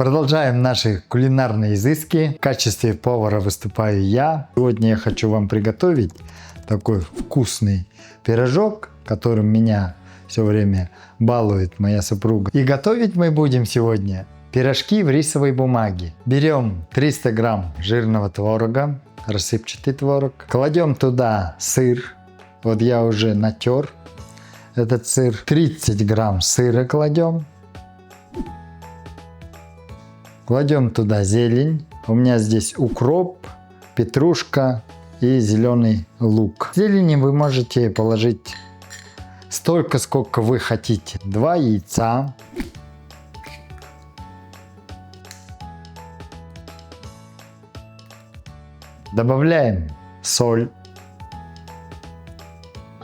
Продолжаем наши кулинарные изыски. В качестве повара выступаю я. Сегодня я хочу вам приготовить такой вкусный пирожок, которым меня все время балует моя супруга. И готовить мы будем сегодня пирожки в рисовой бумаге. Берем 300 грамм жирного творога, рассыпчатый творог. Кладем туда сыр. Вот я уже натер этот сыр. 30 грамм сыра кладем. Кладем туда зелень. У меня здесь укроп, петрушка и зеленый лук. Зелени вы можете положить столько, сколько вы хотите. 2 яйца. Добавляем соль.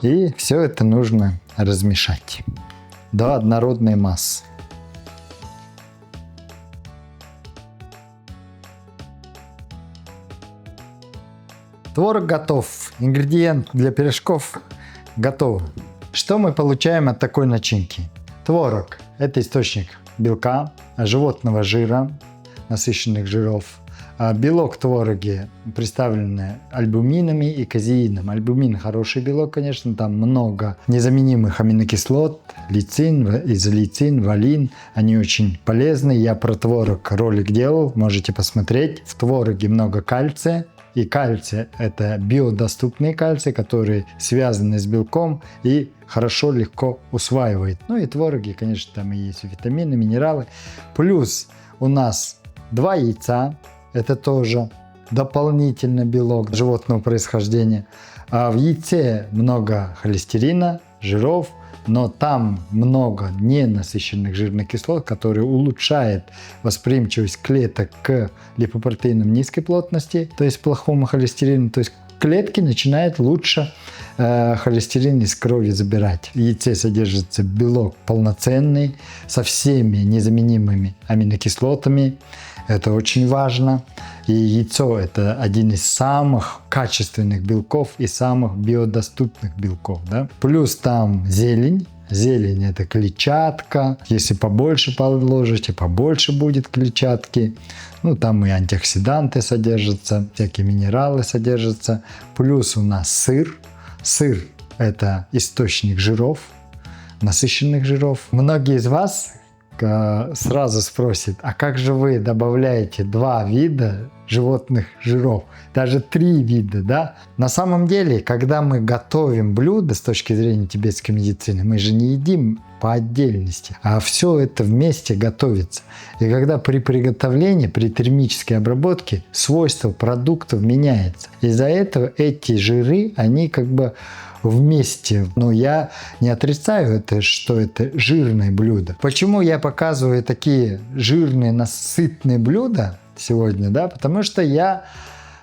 И все это нужно размешать до однородной массы. Творог готов. Ингредиент для пирожков готов. Что мы получаем от такой начинки? Творог – это источник белка, животного жира, насыщенных жиров. Белок в твороге представлен альбуминами и казеином. Альбумин – хороший белок, конечно, там много незаменимых аминокислот, лейцин, изолейцин, валин. Они очень полезны. Я про творог ролик делал, можете посмотреть. В твороге много кальция. И кальций – это биодоступный кальций, который связан с белком и хорошо, легко усваивает. Ну и твороги, конечно, там и есть витамины, минералы. Плюс у нас 2 яйца. Это тоже дополнительный белок животного происхождения. А в яйце много холестерина, жиров, но там много ненасыщенных жирных кислот, которые улучшают восприимчивость клеток к липопротеинам низкой плотности, то есть плохому холестерину. То есть клетки начинают лучше холестерин из крови забирать. В яйце содержится белок полноценный, со всеми незаменимыми аминокислотами. Это очень важно. И яйцо – это один из самых качественных белков и самых биодоступных белков. Да? Плюс там зелень. Зелень – это клетчатка. Если побольше положите, побольше будет клетчатки. Ну, там и антиоксиданты содержатся, всякие минералы содержатся. Плюс у нас сыр. Сыр – это источник жиров, насыщенных жиров. Многие из вас сразу спросят, а как же вы добавляете 2 вида животных жиров, даже 3 вида, да? На самом деле, когда мы готовим блюдо с точки зрения тибетской медицины, мы же не едим по отдельности, а все это вместе готовится. И когда при приготовлении, при термической обработке свойства продуктов меняются. Из-за этого эти жиры, они как бы вместе. Но я не отрицаю это, что это жирное блюдо. Почему я показываю такие жирные, насытные блюда сегодня, да? Потому что я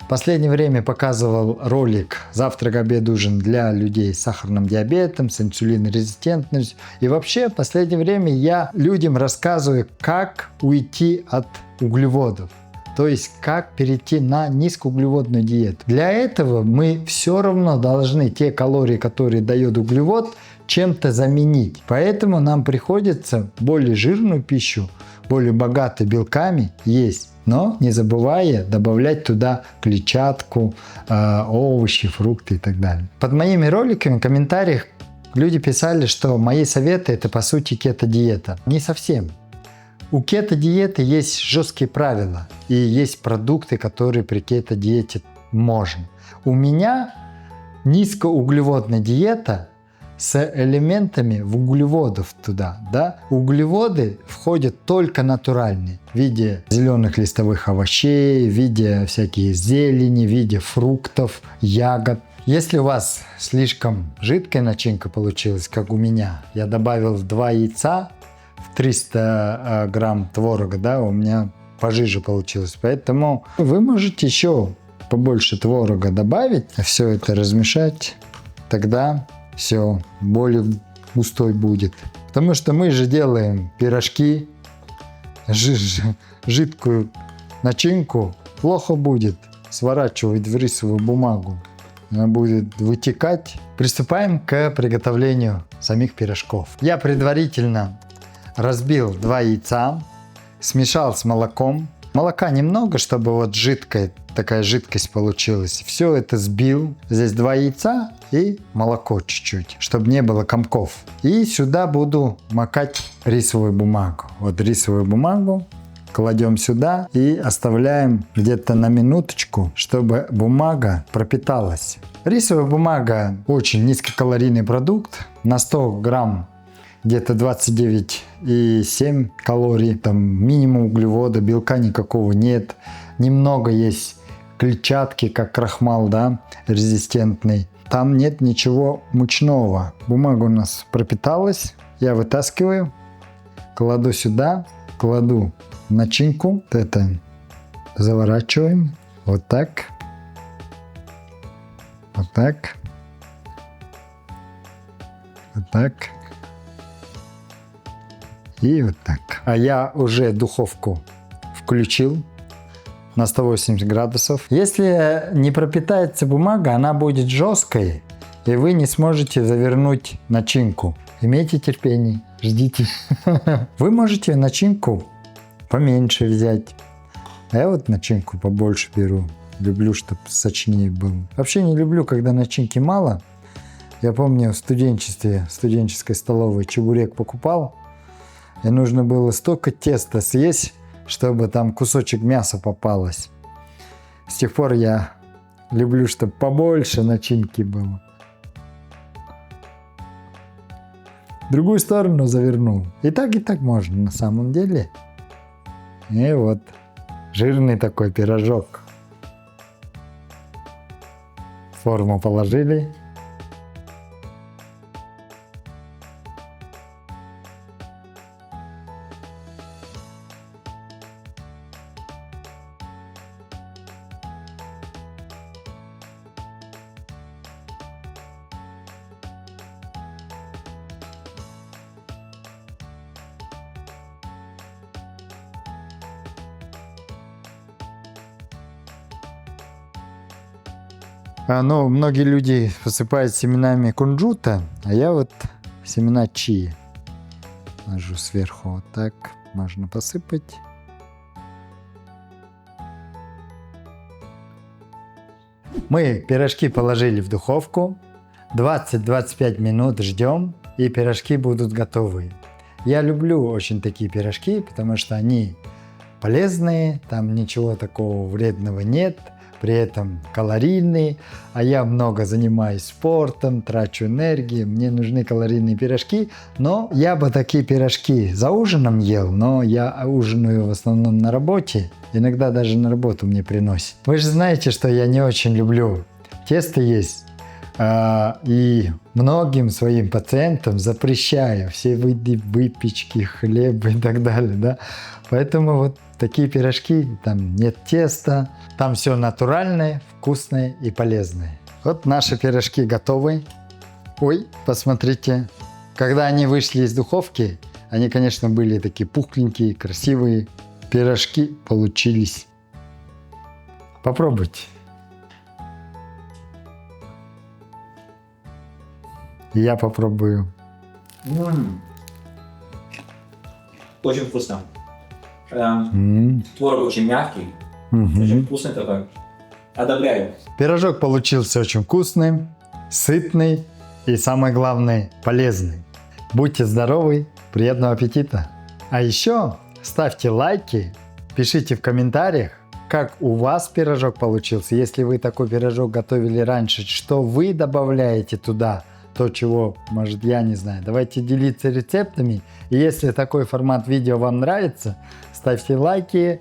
в последнее время показывал ролик «Завтрак, обед, ужин» для людей с сахарным диабетом, с инсулинорезистентностью. И вообще в последнее время я людям рассказываю, как уйти от углеводов. То есть, как перейти на низкоуглеводную диету. Для этого мы все равно должны те калории, которые дает углевод, чем-то заменить. Поэтому нам приходится более жирную пищу, более богатой белками есть. Но не забывая добавлять туда клетчатку, овощи, фрукты и так далее. Под моими роликами в комментариях люди писали, что мои советы – это по сути кето-диета. Не совсем. У кето-диеты есть жесткие правила и есть продукты, которые при кето-диете можно. У меня низкоуглеводная диета с элементами углеводов туда. Да? Углеводы входят только натуральные в виде зеленых листовых овощей, в виде всяких зелени, в виде фруктов, ягод. Если у вас слишком жидкая начинка получилась, как у меня, я добавил 2 яйца, 300 грамм творога, да, у меня пожиже получилось. Поэтому вы можете еще побольше творога добавить, все это размешать, тогда все более густой будет. Потому что мы же делаем пирожки, жидкую начинку плохо будет сворачивать в рисовую бумагу. Она будет вытекать. Приступаем к приготовлению самих пирожков. Я предварительно разбил 2 яйца, смешал с молоком. Молока немного, чтобы вот жидкая такая жидкость получилась. Все это сбил. Здесь 2 яйца и молоко чуть-чуть, чтобы не было комков. И сюда буду макать рисовую бумагу. Вот рисовую бумагу кладем сюда и оставляем где-то на минуточку, чтобы бумага пропиталась. Рисовая бумага очень низкокалорийный продукт. На 100 грамм где-то 29,7 калорий, там минимум углевода, белка никакого нет. Немного есть клетчатки, как крахмал, да, резистентный. Там нет ничего мучного. Бумага у нас пропиталась. Я вытаскиваю, кладу сюда, кладу начинку. Вот это заворачиваем. Вот так. Вот так. Вот так. И вот так. А я уже духовку включил на 180 градусов. Если не пропитается бумага, она будет жесткой, и вы не сможете завернуть начинку. Имейте терпение, ждите. Вы можете начинку поменьше взять. А я вот начинку побольше беру. Люблю, чтобы сочнее было. Вообще не люблю, когда начинки мало. Я помню в студенчестве, в студенческой столовой чебурек покупал. И нужно было столько теста съесть, чтобы там кусочек мяса попалось. С тех пор я люблю, чтобы побольше начинки было. В другую сторону завернул. И так можно на самом деле. И вот жирный такой пирожок. Форму положили. Но многие люди посыпают семенами кунжута, а я вот семена чиа ложу сверху. Вот так можно посыпать. Мы пирожки положили в духовку. 20-25 минут ждем, и пирожки будут готовы. Я люблю очень такие пирожки, потому что они полезные, там ничего такого вредного нет. При этом калорийный, а я много занимаюсь спортом, трачу энергию, мне нужны калорийные пирожки, но я бы такие пирожки за ужином ел, но я ужинаю в основном на работе, иногда даже на работу мне приносят. Вы же знаете, что я не очень люблю тесто есть, и многим своим пациентам запрещаю все виды выпечки, хлеба и так далее, да, поэтому вот такие пирожки, там нет теста, там все натуральное, вкусное и полезное. Вот наши пирожки готовы. Ой, посмотрите, когда они вышли из духовки, они, конечно, были такие пухленькие, красивые. Пирожки получились. Попробуйте. Я попробую. Очень вкусно. Творог очень мягкий, очень вкусный такой. Одобряю. Пирожок получился очень вкусный, сытный и, самое главное, полезный. Будьте здоровы, приятного аппетита! А еще ставьте лайки, пишите в комментариях, как у вас пирожок получился. Если вы такой пирожок готовили раньше, что вы добавляете туда, то, чего, может, я не знаю. Давайте делиться рецептами. И если такой формат видео вам нравится, ставьте лайки,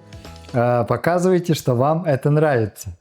показывайте, что вам это нравится.